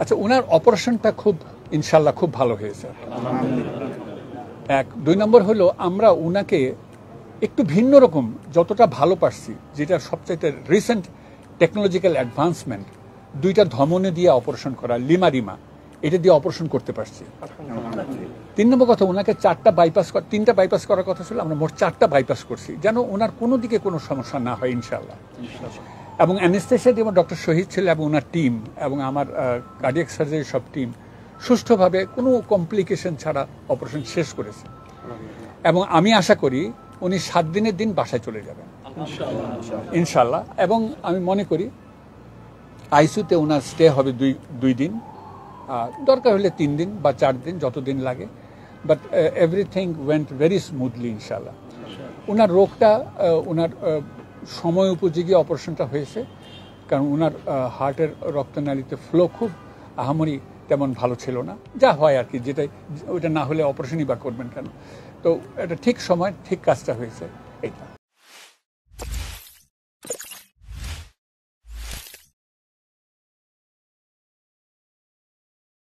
আচ্ছা, ওনার অপারেশনটা খুব ইনশাল্লাহ খুব ভালো হয়েছে। এক, 2 নম্বর হলো আমরা ওনাকে একটু ভিন্ন রকম যতটা ভালো পারছি, যেটা সবচাইতে রিসেন্ট টেকনোলজিক্যাল অ্যাডভান্সমেন্ট, 2টা ধমনী দিয়ে অপারেশন করা, লিমা এটা দিয়ে অপারেশন করতে পারছি। 3 নম্বর কথা, ওনাকে 3টা বাইপাস করার কথা ছিল, আমরা মোট 4টা বাইপাস করছি, যেন ওনার কোনো দিকে কোনো সমস্যা না হয় ইনশাল্লাহ। এবং অ্যানেস্থেশিয়া দিয়ে ডক্টর শহীদ ছিল এবং ওনার টিম এবং আমার কার্ডিয়াক সার্জারি সব টিম সুষ্ঠুভাবে কোনো কমপ্লিকেশন ছাড়া অপারেশন শেষ করেছে। এবং আমি আশা করি উনি 7 দিনের দিন বাসায় চলে যাবেন ইনশাল্লাহ। এবং আমি মনে করি আইসিইউতে ওনার স্টে হবে 2 দিন, দরকার হলে 3 দিন বা 4 দিন, যতদিন লাগে। But everything went very smoothly ইনশাল্লাহ। ওনার রোগটা ওনার সময় উপযোগী অপারেশনটা হয়েছে, কারণ ওনার হার্টের রক্তনালীতে ফ্লো খুব আহামরি তেমন ভালো ছিল না, যা হয় আর কি, যেটাই ওইটা না হলে অপারেশনই বা করবেন কেন। তো এটা ঠিক সময় ঠিক কাজটা হয়েছে, এইটা।